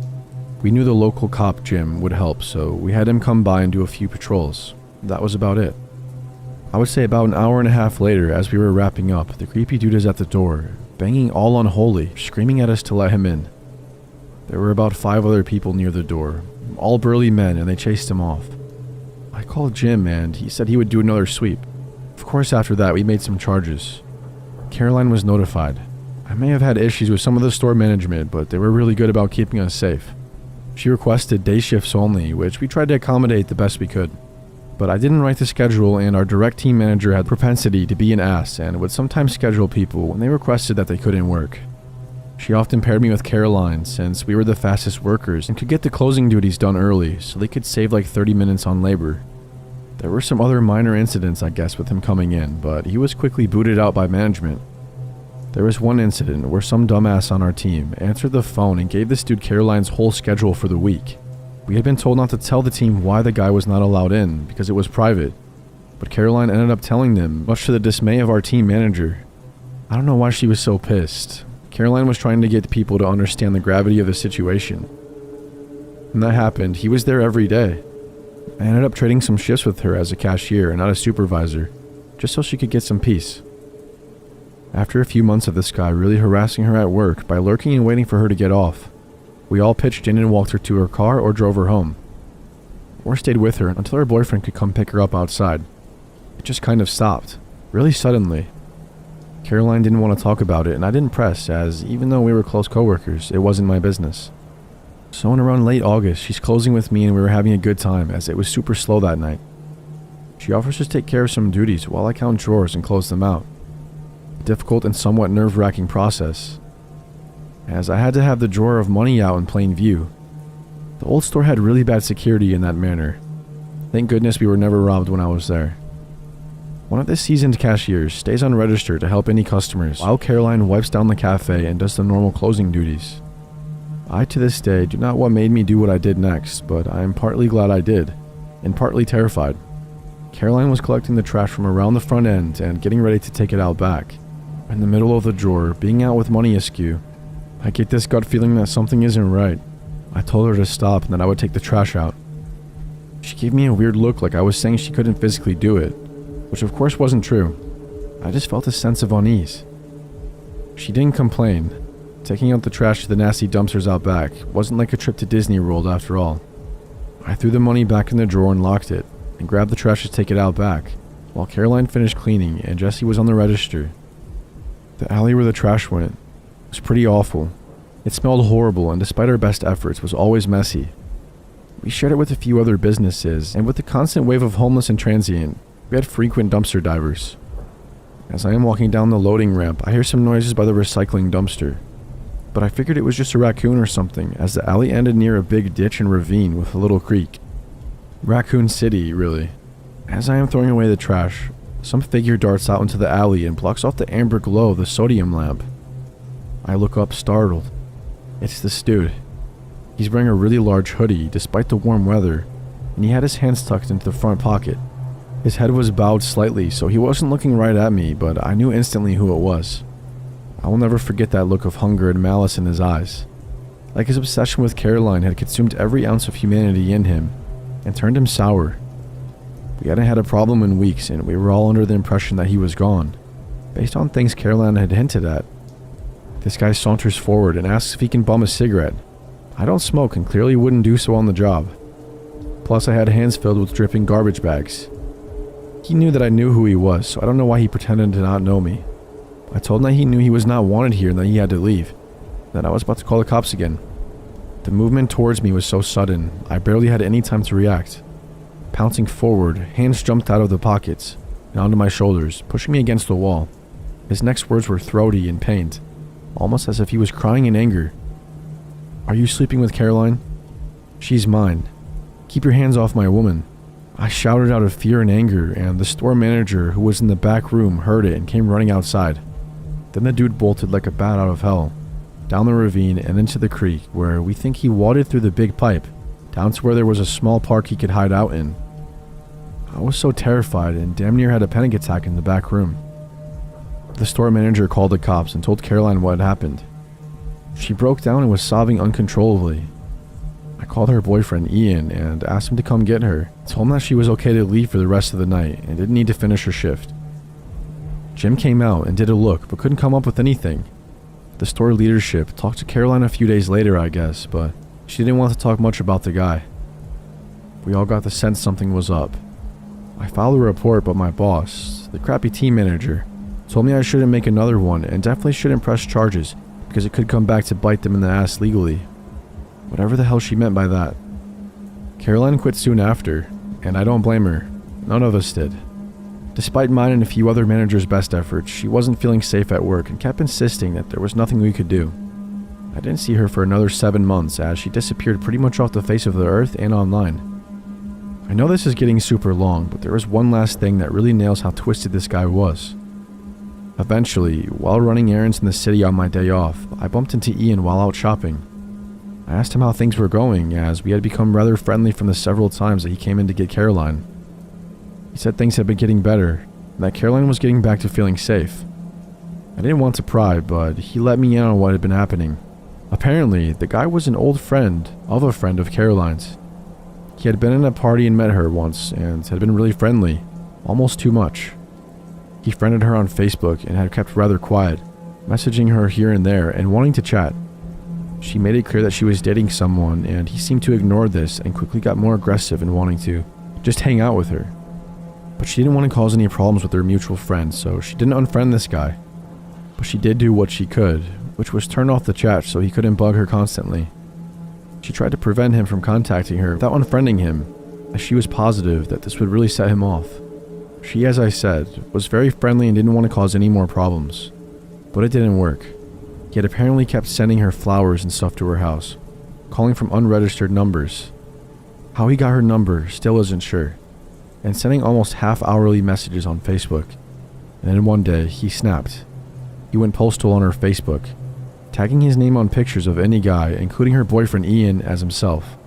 We knew the local cop, Jim, would help, so we had him come by and do a few patrols. That was about it. I would say about an hour and a half later, as we were wrapping up, the creepy dude is at the door, banging all unholy, screaming at us to let him in. There were about 5 other people near the door, all burly men, and they chased him off. I called Jim, and he said he would do another sweep. Of course, after that, we made some charges. Caroline was notified. I may have had issues with some of the store management, but they were really good about keeping us safe. She requested day shifts only, which we tried to accommodate the best we could. But I didn't write the schedule, and our direct team manager had propensity to be an ass and would sometimes schedule people when they requested that they couldn't work. She often paired me with Caroline, since we were the fastest workers and could get the closing duties done early so they could save like 30 minutes on labor. There were some other minor incidents, I guess, with him coming in, but he was quickly booted out by management. There was one incident where some dumbass on our team answered the phone and gave this dude Caroline's whole schedule for the week. We had been told not to tell the team why the guy was not allowed in, because it was private. But Caroline ended up telling them, much to the dismay of our team manager. I don't know why she was so pissed. Caroline was trying to get people to understand the gravity of the situation. When that happened, he was there every day. I ended up trading some shifts with her as a cashier and not a supervisor, just so she could get some peace. After a few months of this guy really harassing her at work by lurking and waiting for her to get off, we all pitched in and walked her to her car or drove her home. Or stayed with her until her boyfriend could come pick her up outside. It just kind of stopped, really suddenly. Caroline didn't want to talk about it, and I didn't press, as even though we were close coworkers, it wasn't my business. So in around late August, she's closing with me and we were having a good time, as it was super slow that night. She offers to take care of some duties while I count drawers and close them out. A difficult and somewhat nerve-wracking process, as I had to have the drawer of money out in plain view. The old store had really bad security in that manner. Thank goodness we were never robbed when I was there. One of the seasoned cashiers stays on register to help any customers, while Caroline wipes down the cafe and does the normal closing duties. I to this day do not know what made me do what I did next, but I am partly glad I did, and partly terrified. Caroline was collecting the trash from around the front end and getting ready to take it out back. In the middle of the drawer, being out with money askew, I get this gut feeling that something isn't right. I told her to stop and that I would take the trash out. She gave me a weird look like I was saying she couldn't physically do it, which of course wasn't true. I just felt a sense of unease. She didn't complain. Taking out the trash to the nasty dumpsters out back wasn't like a trip to Disney World after all. I threw the money back in the drawer and locked it, and grabbed the trash to take it out back, while Caroline finished cleaning and Jessie was on the register. The alley where the trash went was pretty awful. It smelled horrible, and despite our best efforts, was always messy. We shared it with a few other businesses, and with the constant wave of homeless and transient, we had frequent dumpster divers. As I am walking down the loading ramp, I hear some noises by the recycling dumpster. But I figured it was just a raccoon or something, as the alley ended near a big ditch and ravine with a little creek. Raccoon City, really. As I am throwing away the trash, some figure darts out into the alley and blocks off the amber glow of the sodium lamp. I look up, startled. It's this dude. He's wearing a really large hoodie, despite the warm weather, and he had his hands tucked into the front pocket. His head was bowed slightly, so he wasn't looking right at me, but I knew instantly who it was. I will never forget that look of hunger and malice in his eyes. Like his obsession with Caroline had consumed every ounce of humanity in him, and turned him sour. We hadn't had a problem in weeks, and we were all under the impression that he was gone, based on things Caroline had hinted at. This guy saunters forward and asks if he can bum a cigarette. I don't smoke and clearly wouldn't do so on the job. Plus I had hands filled with dripping garbage bags. He knew that I knew who he was, so I don't know why he pretended to not know me. I told him that he knew he was not wanted here and that he had to leave, that I was about to call the cops again. The movement towards me was so sudden, I barely had any time to react. Pouncing forward, hands jumped out of the pockets and onto my shoulders, pushing me against the wall. His next words were throaty and pained, almost as if he was crying in anger. "Are you sleeping with Caroline? She's mine. Keep your hands off my woman." I shouted out of fear and anger, and the store manager, who was in the back room, heard it and came running outside. Then the dude bolted like a bat out of hell. down the ravine and into the creek, where we think he waded through the big pipe, down to where there was a small park he could hide out in. I was so terrified and damn near had a panic attack in the back room. The store manager called the cops and told Caroline what had happened. She broke down and was sobbing uncontrollably. I called her boyfriend Ian and asked him to come get her, told him that she was okay to leave for the rest of the night and didn't need to finish her shift. Jim came out and did a look but couldn't come up with anything. The store leadership talked to Caroline a few days later, I guess, but she didn't want to talk much about the guy. We all got the sense something was up. I filed a report, but my boss, the crappy team manager, told me I shouldn't make another one and definitely shouldn't press charges because it could come back to bite them in the ass legally. Whatever the hell she meant by that. Caroline quit soon after, and I don't blame her. None of us did. Despite mine and a few other managers' best efforts, she wasn't feeling safe at work and kept insisting that there was nothing we could do. I didn't see her for another 7 months as she disappeared pretty much off the face of the earth and online. I know this is getting super long, but there was one last thing that really nails how twisted this guy was. Eventually, while running errands in the city on my day off, I bumped into Ian while out shopping. I asked him how things were going, as we had become rather friendly from the several times that he came in to get Caroline. He said things had been getting better, and that Caroline was getting back to feeling safe. I didn't want to pry, but he let me in on what had been happening. Apparently, the guy was an old friend of Caroline's. He had been in a party and met her once, and had been really friendly, almost too much. He friended her on Facebook and had kept rather quiet, messaging her here and there and wanting to chat. She made it clear that she was dating someone, and he seemed to ignore this and quickly got more aggressive in wanting to just hang out with her. But she didn't want to cause any problems with their mutual friend, so she didn't unfriend this guy. But she did do what she could, which was turn off the chat so he couldn't bug her constantly. She tried to prevent him from contacting her without unfriending him, as she was positive that this would really set him off. She, as I said, was very friendly and didn't want to cause any more problems. But it didn't work. He had apparently kept sending her flowers and stuff to her house, calling from unregistered numbers. How he got her number still isn't sure, and sending almost half-hourly messages on Facebook. And then one day, he snapped. He went postal on her Facebook, tagging his name on pictures of any guy, including her boyfriend Ian as himself.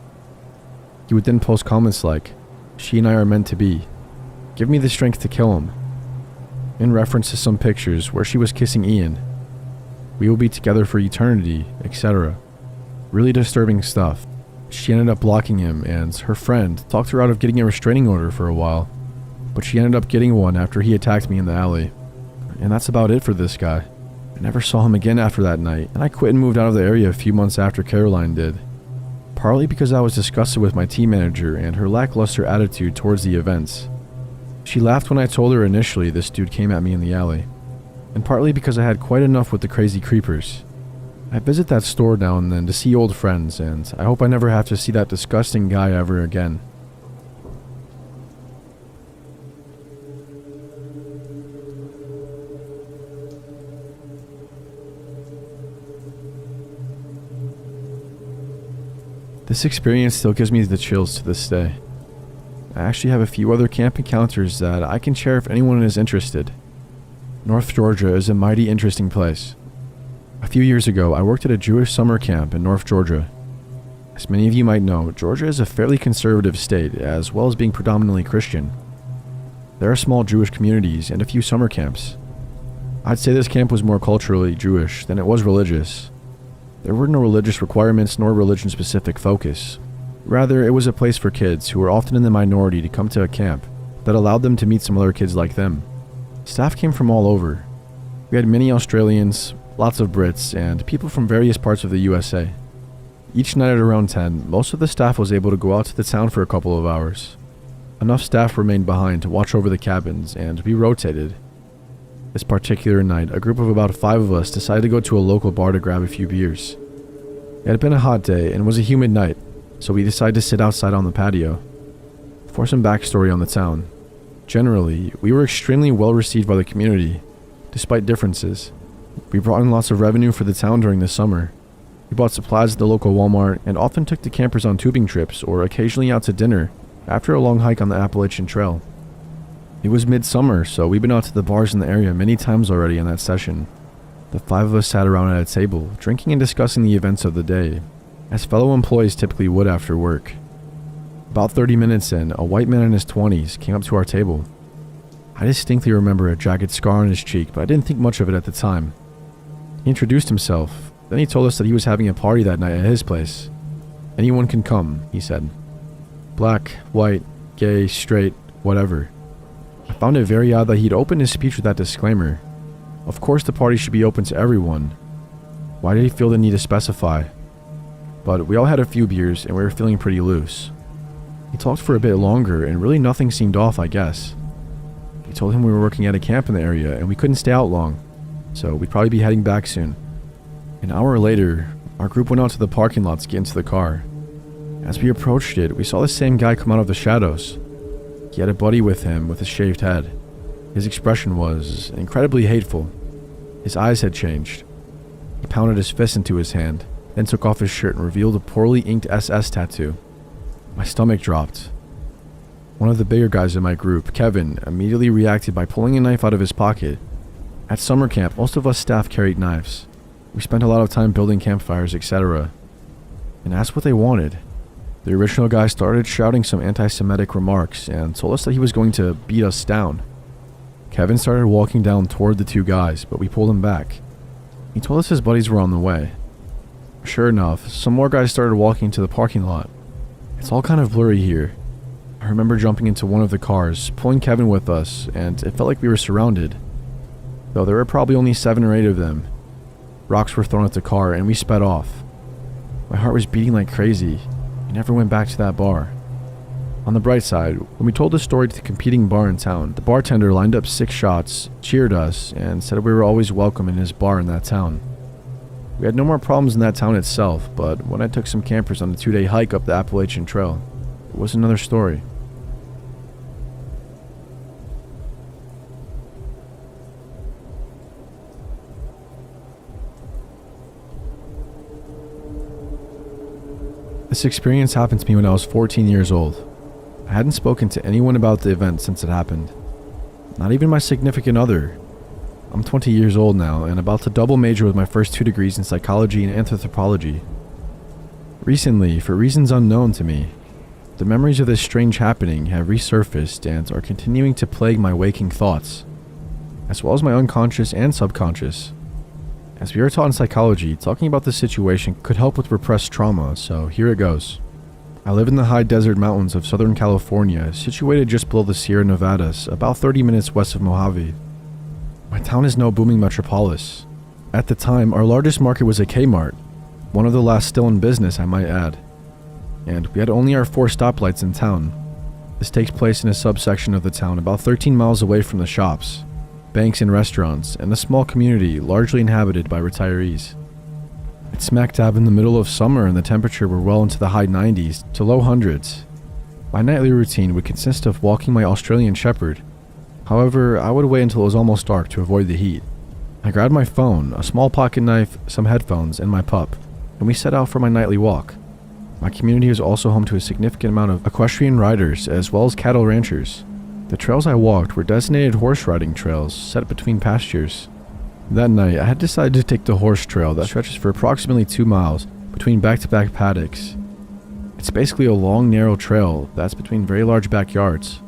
He would then post comments like, "She and I are meant to be. Give me the strength to kill him," in reference to some pictures where she was kissing Ian. "We will be together for eternity," etc. Really disturbing stuff. She ended up blocking him, and her friend talked her out of getting a restraining order for a while, but she ended up getting one after he attacked me in the alley. And that's about it for this guy. I never saw him again after that night, and I quit and moved out of the area a few months after Caroline did. Partly because I was disgusted with my team manager and her lackluster attitude towards the events. She laughed when I told her initially this dude came at me in the alley, and partly because I had quite enough with the crazy creepers. I visit that store now and then to see old friends, and I hope I never have to see that disgusting guy ever again. This experience still gives me the chills to this day. I actually have a few other camp encounters that I can share if anyone is interested. North Georgia is a mighty interesting place. A few years ago, I worked at a Jewish summer camp in North Georgia. As many of you might know, Georgia is a fairly conservative state, as well as being predominantly Christian. There are small Jewish communities and a few summer camps. I'd say this camp was more culturally Jewish than it was religious. There were no religious requirements nor religion-specific focus. Rather, it was a place for kids who were often in the minority to come to a camp that allowed them to meet some other kids like them. Staff came from all over. We had many Australians, lots of Brits, and people from various parts of the USA. Each night at around 10, most of the staff was able to go out to the town for a couple of hours. Enough staff remained behind to watch over the cabins, and we rotated. This particular night, a group of about 5 of us decided to go to a local bar to grab a few beers. It had been a hot day and was a humid night, so we decided to sit outside on the patio. For some backstory on the town, generally, we were extremely well received by the community, despite differences. We brought in lots of revenue for the town during the summer. We bought supplies at the local Walmart and often took the campers on tubing trips or occasionally out to dinner after a long hike on the Appalachian Trail. It was midsummer, so we've been out to the bars in the area many times already in that session. The 5 of us sat around at a table, drinking and discussing the events of the day, as fellow employees typically would after work. About 30 minutes in, a white man in his 20s came up to our table. I distinctly remember a jagged scar on his cheek, but I didn't think much of it at the time. He introduced himself, then he told us that he was having a party that night at his place. "Anyone can come," he said. Black, white, gay, straight, whatever. I found it very odd that he'd opened his speech with that disclaimer. Of course the party should be open to everyone. Why did he feel the need to specify? But we all had a few beers and we were feeling pretty loose. He talked for a bit longer and really nothing seemed off, I guess. We told him we were working at a camp in the area and we couldn't stay out long, so we'd probably be heading back soon. An hour later, our group went out to the parking lot to get into the car. As we approached it, we saw the same guy come out of the shadows. He had a buddy with him with a shaved head. His expression was incredibly hateful. His eyes had changed. He pounded his fist into his hand, then took off his shirt and revealed a poorly inked SS tattoo. My stomach dropped. One of the bigger guys in my group, Kevin, immediately reacted by pulling a knife out of his pocket. At summer camp, most of us staff carried knives. We spent a lot of time building campfires, etc. And asked what they wanted. The original guy started shouting some anti-Semitic remarks and told us that he was going to beat us down. Kevin started walking down toward the 2 guys, but we pulled him back. He told us his buddies were on the way. Sure enough, some more guys started walking to the parking lot. It's all kind of blurry here. I remember jumping into one of the cars, pulling Kevin with us, and it felt like we were surrounded. Though there were probably only 7 or 8 of them. Rocks were thrown at the car and we sped off. My heart was beating like crazy. We never went back to that bar. On the bright side, when we told the story to the competing bar in town, the bartender lined up 6 shots, cheered us, and said we were always welcome in his bar in that town. We had no more problems in that town itself, but when I took some campers on a 2-day hike up the Appalachian Trail, it was another story. This experience happened to me when I was 14 years old. I hadn't spoken to anyone about the event since it happened. Not even my significant other. I'm 20 years old now and about to double major with my first 2 degrees in psychology and anthropology. Recently, for reasons unknown to me, the memories of this strange happening have resurfaced and are continuing to plague my waking thoughts, as well as my unconscious and subconscious. As we are taught in psychology, talking about this situation could help with repressed trauma, so here it goes. I live in the high desert mountains of Southern California, situated just below the Sierra Nevadas, about 30 minutes west of Mojave. My town is no booming metropolis. At the time, our largest market was a Kmart, one of the last still in business, I might add. And we had only our 4 stoplights in town. This takes place in a subsection of the town about 13 miles away from the shops, banks and restaurants, and a small community largely inhabited by retirees. It's smack dab in the middle of summer and the temperature were well into the high 90s to low hundreds. My nightly routine would consist of walking my Australian Shepherd. However, I would wait until it was almost dark to avoid the heat. I grabbed my phone, a small pocket knife, some headphones, and my pup, and we set out for my nightly walk. My community is also home to a significant amount of equestrian riders as well as cattle ranchers. The trails I walked were designated horse riding trails set between pastures. That night, I had decided to take the horse trail that stretches for approximately 2 miles between back-to-back paddocks. It's basically a long, narrow trail that's between very large backyards.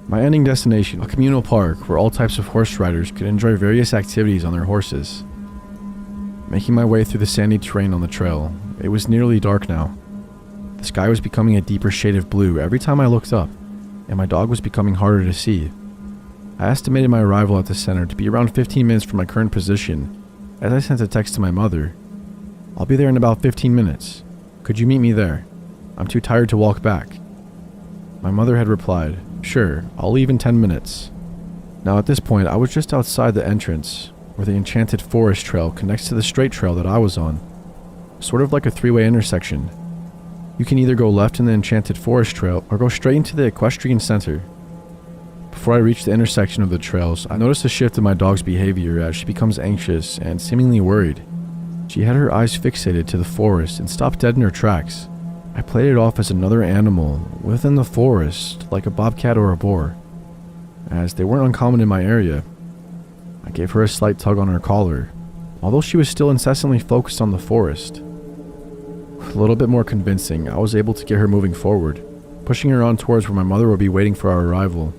My ending destination, a communal park where all types of horse riders could enjoy various activities on their horses. Making my way through the sandy terrain on the trail, it was nearly dark now. The sky was becoming a deeper shade of blue every time I looked up, and my dog was becoming harder to see. I estimated my arrival at the center to be around 15 minutes from my current position, as I sent a text to my mother. "I'll be there in about 15 minutes. Could you meet me there? I'm too tired to walk back." My mother had replied, "Sure, I'll leave in 10 minutes. Now at this point, I was just outside the entrance, where the enchanted forest trail connects to the straight trail that I was on, sort of like a 3-way intersection. You can either go left in the enchanted forest trail or go straight into the equestrian center. Before I reached the intersection of the trails, I noticed a shift in my dog's behavior as she becomes anxious and seemingly worried. She had her eyes fixated to the forest and stopped dead in her tracks. I played it off as another animal within the forest, like a bobcat or a boar. As they weren't uncommon in my area, I gave her a slight tug on her collar, although she was still incessantly focused on the forest. With a little bit more convincing, I was able to get her moving forward, pushing her on towards where my mother would be waiting for our arrival.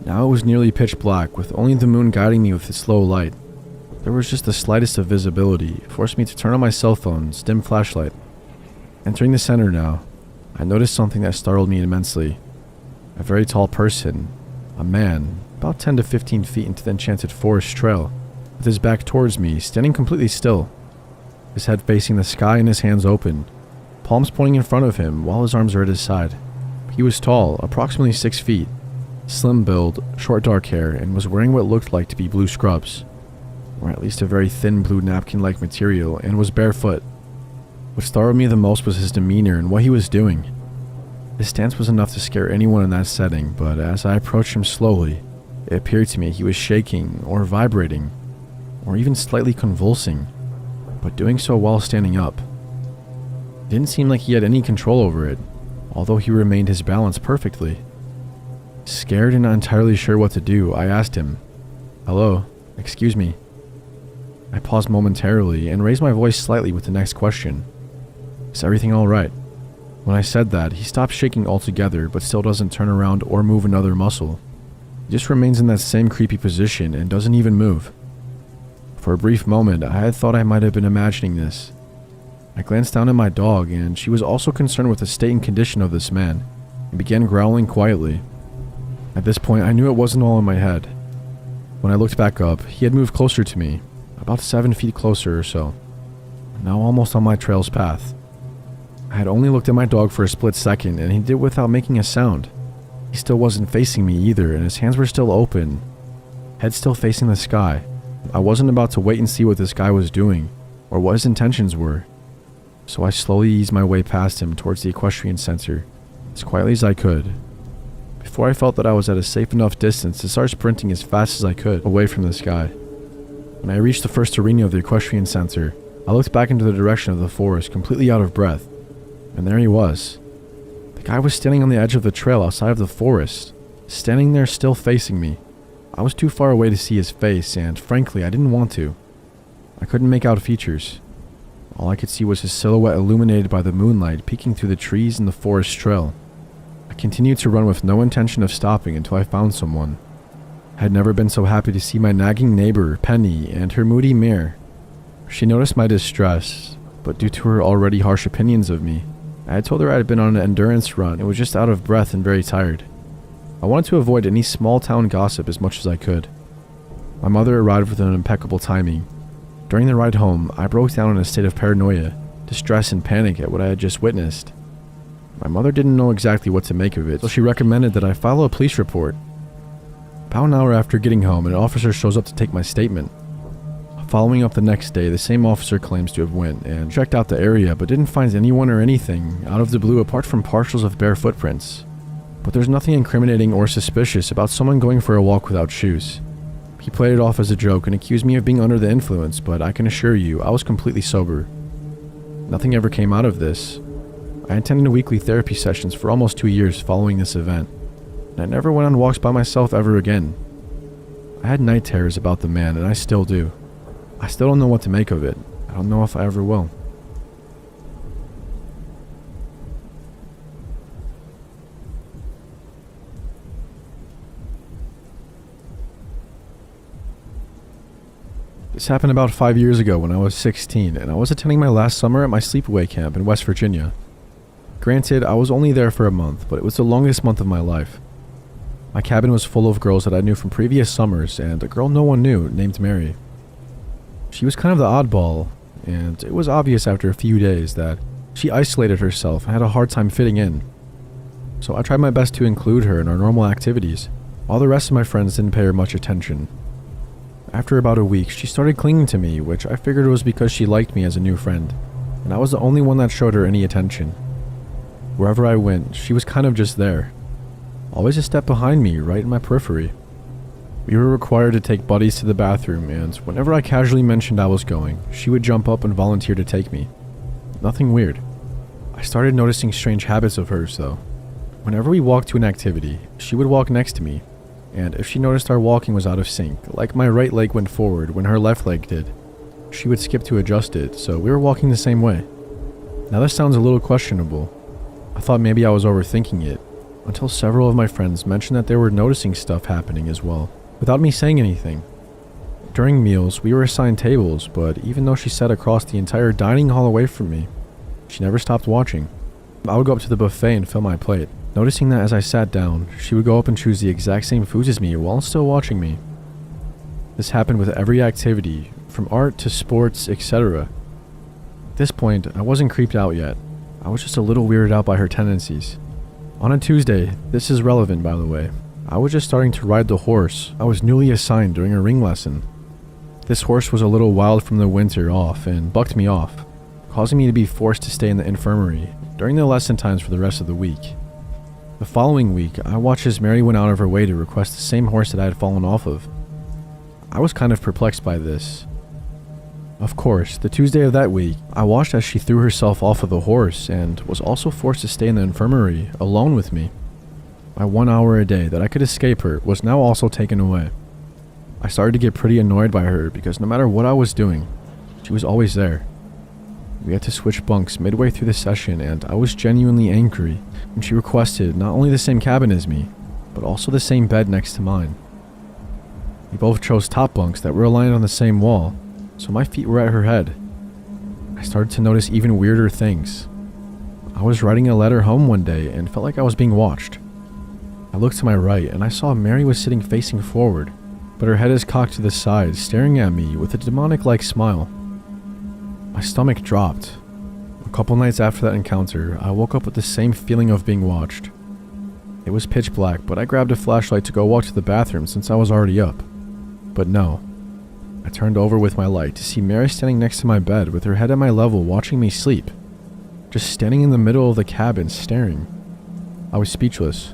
Now it was nearly pitch black, with only the moon guiding me with its slow light. There was just the slightest of visibility, forced me to turn on my cell phone's dim flashlight. Entering the center now, I noticed something that startled me immensely. A very tall person, a man, about 10 to 15 feet into the enchanted forest trail, with his back towards me, standing completely still, his head facing the sky and his hands open, palms pointing in front of him while his arms are at his side. He was tall, approximately 6 feet, slim build, short dark hair, and was wearing what looked like to be blue scrubs, or at least a very thin blue napkin-like material, and was barefoot. What startled me the most was his demeanor and what he was doing. His stance was enough to scare anyone in that setting, but as I approached him slowly, it appeared to me he was shaking, or vibrating, or even slightly convulsing, but doing so while standing up. It didn't seem like he had any control over it, although he remained his balance perfectly. Scared and not entirely sure what to do, I asked him, "Hello, excuse me." I paused momentarily and raised my voice slightly with the next question. "Is everything alright?" When I said that, he stopped shaking altogether, but still doesn't turn around or move another muscle. He just remains in that same creepy position and doesn't even move. For a brief moment, I had thought I might have been imagining this. I glanced down at my dog, and she was also concerned with the state and condition of this man, and began growling quietly. At this point, I knew it wasn't all in my head. When I looked back up, he had moved closer to me, about 7 feet closer or so, now almost on my trail's path. I had only looked at my dog for a split second, and he did it without making a sound. He still wasn't facing me either, and his hands were still open, head still facing the sky. I wasn't about to wait and see what this guy was doing, or what his intentions were, so I slowly eased my way past him towards the equestrian center, as quietly as I could, before I felt that I was at a safe enough distance to start sprinting as fast as I could away from this guy. When I reached the first arena of the equestrian center, I looked back into the direction of the forest, completely out of breath, and there he was. The guy was standing on the edge of the trail outside of the forest, standing there still facing me. I was too far away to see his face, and frankly, I didn't want to. I couldn't make out features. All I could see was his silhouette illuminated by the moonlight peeking through the trees in the forest trail. I continued to run with no intention of stopping until I found someone. I had never been so happy to see my nagging neighbor, Penny, and her moody mare. She noticed my distress, but due to her already harsh opinions of me, I had told her I had been on an endurance run and was just out of breath and very tired. I wanted to avoid any small town gossip as much as I could. My mother arrived with an impeccable timing. During the ride home, I broke down in a state of paranoia, distress and panic at what I had just witnessed. My mother didn't know exactly what to make of it, so she recommended that I file a police report. About an hour after getting home, an officer shows up to take my statement. Following up the next day, the same officer claims to have went and checked out the area, but didn't find anyone or anything out of the blue apart from partials of bare footprints. But there's nothing incriminating or suspicious about someone going for a walk without shoes. He played it off as a joke and accused me of being under the influence, but I can assure you, I was completely sober. Nothing ever came out of this. I attended weekly therapy sessions for almost 2 years following this event, and I never went on walks by myself ever again. I had night terrors about the man, and I still do. I still don't know what to make of it. I don't know if I ever will. This happened about 5 years ago when I was 16, and I was attending my last summer at my sleepaway camp in West Virginia. Granted, I was only there for a month, but it was the longest month of my life. My cabin was full of girls that I knew from previous summers, and a girl no one knew named Mary. She was kind of the oddball, and it was obvious after a few days that she isolated herself and had a hard time fitting in. So I tried my best to include her in our normal activities, while the rest of my friends didn't pay her much attention. After about a week, she started clinging to me, which I figured was because she liked me as a new friend, and I was the only one that showed her any attention. Wherever I went, she was kind of just there, always a step behind me, right in my periphery. We were required to take buddies to the bathroom, and whenever I casually mentioned I was going, she would jump up and volunteer to take me. Nothing weird. I started noticing strange habits of hers, though. Whenever we walked to an activity, she would walk next to me, and if she noticed our walking was out of sync, like my right leg went forward when her left leg did, she would skip to adjust it, so we were walking the same way. Now this sounds a little questionable. I thought maybe I was overthinking it, until several of my friends mentioned that they were noticing stuff happening as well, without me saying anything. During meals, we were assigned tables, but even though she sat across the entire dining hall away from me, she never stopped watching. I would go up to the buffet and fill my plate, noticing that as I sat down, she would go up and choose the exact same foods as me while still watching me. This happened with every activity, from art to sports, etc. At this point, I wasn't creeped out yet. I was just a little weirded out by her tendencies. On a Tuesday, this is relevant by the way, I was just starting to ride the horse I was newly assigned during a ring lesson. This horse was a little wild from the winter off and bucked me off, causing me to be forced to stay in the infirmary during the lesson times for the rest of the week. The following week, I watched as Mary went out of her way to request the same horse that I had fallen off of. I was kind of perplexed by this. Of course, the Tuesday of that week, I watched as she threw herself off of the horse and was also forced to stay in the infirmary alone with me. My 1 hour a day that I could escape her was now also taken away. I started to get pretty annoyed by her because no matter what I was doing, she was always there. We had to switch bunks midway through the session and I was genuinely angry when she requested not only the same cabin as me, but also the same bed next to mine. We both chose top bunks that were aligned on the same wall, so my feet were at her head. I started to notice even weirder things. I was writing a letter home one day and felt like I was being watched. I looked to my right and I saw Mary was sitting facing forward, but her head is cocked to the side, staring at me with a demonic-like smile. My stomach dropped. A couple nights after that encounter, I woke up with the same feeling of being watched. It was pitch black, but I grabbed a flashlight to go walk to the bathroom since I was already up. But no. I turned over with my light to see Mary standing next to my bed with her head at my level watching me sleep. Just standing in the middle of the cabin staring. I was speechless.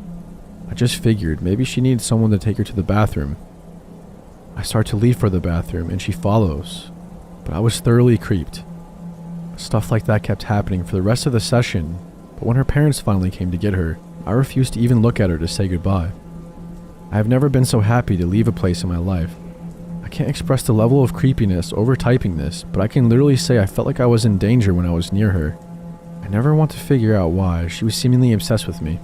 I just figured maybe she needed someone to take her to the bathroom. I start to leave for the bathroom and she follows, but I was thoroughly creeped. Stuff like that kept happening for the rest of the session, but when her parents finally came to get her, I refused to even look at her to say goodbye. I have never been so happy to leave a place in my life. I can't express the level of creepiness over typing this, but I can literally say I felt like I was in danger when I was near her. I never want to figure out why she was seemingly obsessed with me.